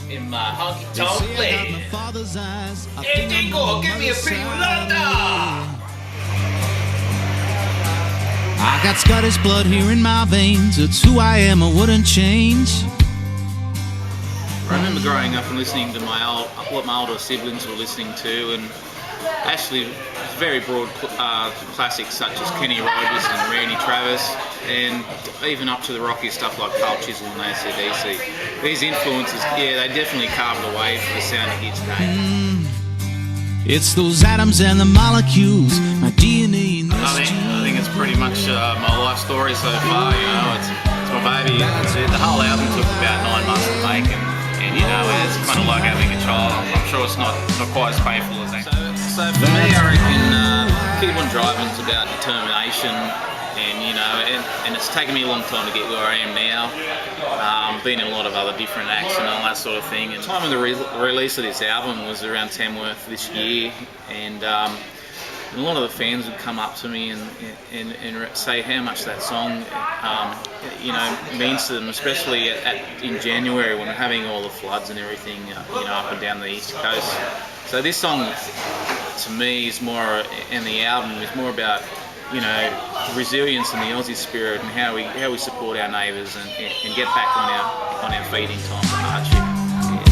in my honky tonk land. Hey Dingo, give me a big London! I got Scottish blood here in my veins. It's who I am, I wouldn't change. I remember growing up and listening to what my older siblings were listening to, and actually very broad classics such as Kenny Rogers and Randy Travis, and even up to the rockier stuff like Carl Chisel and AC/DC. These influences, yeah, they definitely carved a way for the sound of hits today. It's those atoms and the molecules, my DNA in this I think it's pretty much my life story so far. You know, it's my baby. The whole album took about 9 months to make, and you know, it's kind of like having a child. I'm sure it's not quite as painful as that. So for me, I reckon Keep On Drivin's about determination, and you know, and it's taken me a long time to get where I am now. Been in a lot of other different acts and all that sort of thing. And the time of the release of this album was around Tamworth this year, and a lot of the fans would come up to me and say how much that song, you know, means to them, especially in January when we're having all the floods and everything, you know, up and down the east coast. So this song, to me, is more, and the album is more about, you know, resilience and the Aussie spirit, and how we support our neighbours and get back on our feet in times of hardship. Yeah,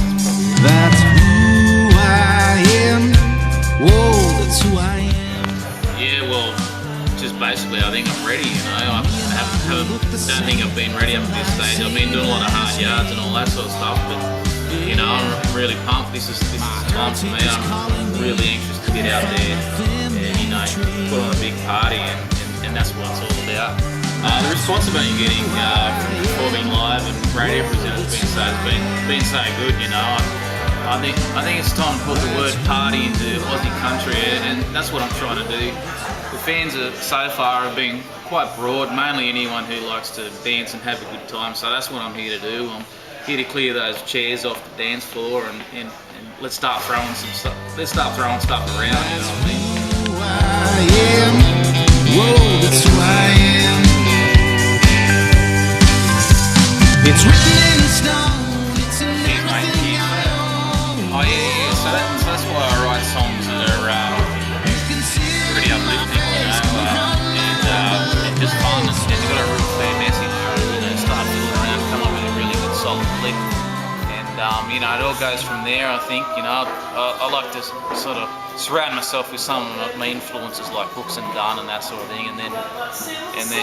that's who I am. Whoa, that's who I am. Yeah, well, just basically, I think I'm ready. You know, I don't think I've been ready up to this stage. I've been doing a lot of hard yards and all that sort of stuff, but you know, I'm really pumped. This is time for me. I'm really anxious to get out there and you know, put on a big party, and that's what it's all about. The response I've been getting from performing live and radio presenters has been so good. You know, I think it's time to put the word party into Aussie country, and that's what I'm trying to do. The fans so far have been quite broad, mainly anyone who likes to dance and have a good time. So that's what I'm here to do. I'm here to clear those chairs off the dance floor, and let's start throwing stuff around. You know what I mean? I am. Whoa, that's who I am. It's written in stone. It's in everything I own. Oh yeah. So that's why I write songs that are pretty uplifting, you know, and just fun. And you've got a real clear message. You know, start fiddling around, come up with a really good solid lick, and you know, it all goes from there. I think, you know, I like to sort of surround myself with some of my influences like Benn Gunn and that sort of thing, and then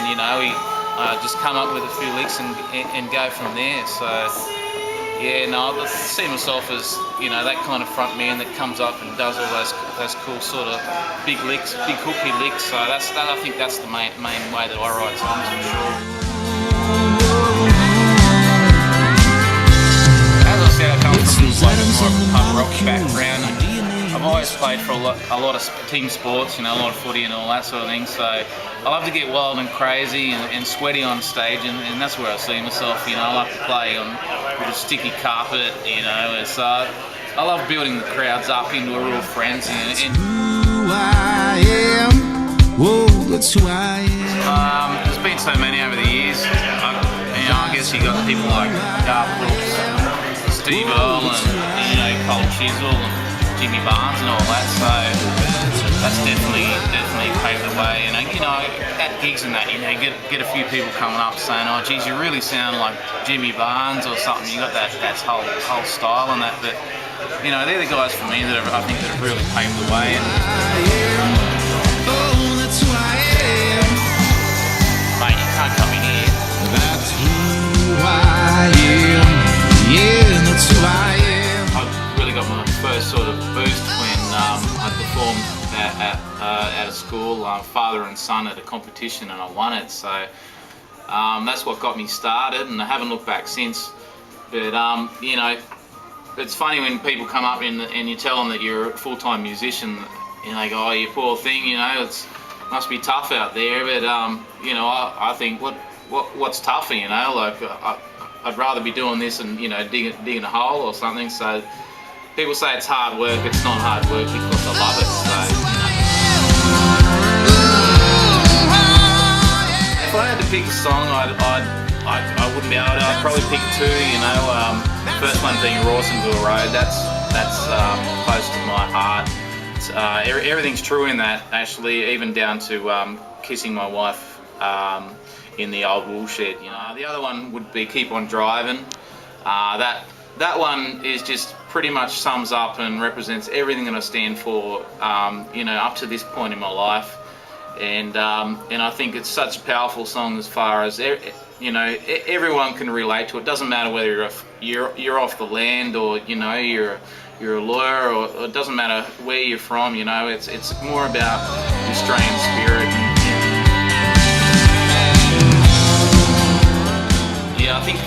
you know, we just come up with a few licks and go from there. So yeah, no, I see myself as, you know, that kind of front man that comes up and does all those cool sort of big licks, big hooky licks. So I think that's the main way that I write songs, for sure. As I said, I come from like a punk rock background. I've always played for a lot of team sports, you know, a lot of footy and all that sort of thing. So I love to get wild and crazy and sweaty on stage, and that's where I see myself. You know, I like to play on with a sticky carpet. You know, it's I love building the crowds up into a real frenzy. And who I am. Whoa, that's who I am. There's been so many over the years. You know, I guess you got people like Garth Brooks, Steve Earle, and you know, Carl Chisel, and Jimmy Barnes and all that, so that's definitely paved the way. And you know, at gigs and that, you know, get a few people coming up saying, "Oh, geez, you really sound like Jimmy Barnes or something." You got that whole style and that. But you know, they're the guys for me that I think that have really paved the way. And Oh, that's who I am. mate, you can't come in here. That's who I am. Yeah, that's who I am. I really got my first sort of boost when I performed at a school, father and son, at a competition, and I won it. So that's what got me started, and I haven't looked back since. But you know, it's funny when people come up and you tell them that you're a full-time musician, and they go, "Oh, you poor thing, you know, it must be tough out there." But you know, I think what's tougher, you know, like I'd rather be doing this and, you know, digging a hole or something. So people say it's hard work. It's not hard work because I love it. So, you know. If I had to pick a song, I wouldn't be able to. I'd probably pick two. You know, first one one being Rawsonville Road. That's close to my heart. Everything's true in that, actually, even down to kissing my wife in the old woolshed. You know, the other one would be Keep On Drivin. That one is just pretty much sums up and represents everything that I stand for. You know, up to this point in my life, and I think it's such a powerful song as far as you know, everyone can relate to it. Doesn't matter whether you're off the land, or you know, you're a lawyer, or it doesn't matter where you're from. You know, it's more about the Australian spirit. Yeah, I think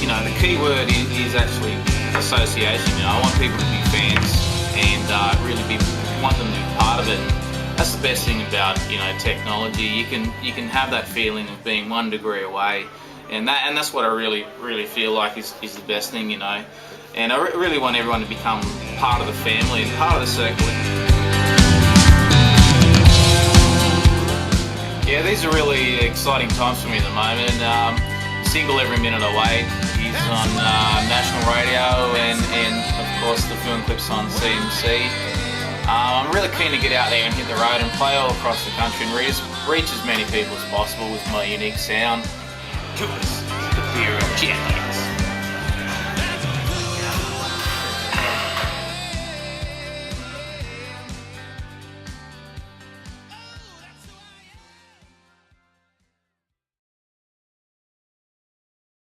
you know, the key word is actually association. You know, I want people to be fans and really want them to be part of it. That's the best thing about, you know, technology. You can have that feeling of being 1 degree away, and that's what I really feel like is the best thing, you know. And I really want everyone to become part of the family and part of the circle. Yeah, these are really exciting times for me at the moment. Single Every Minute I Wait is on national radio, and of course the film clips on CMC. I'm really keen to get out there and hit the road and play all across the country and reach as many people as possible with my unique sound. To us, the Beer of Jet.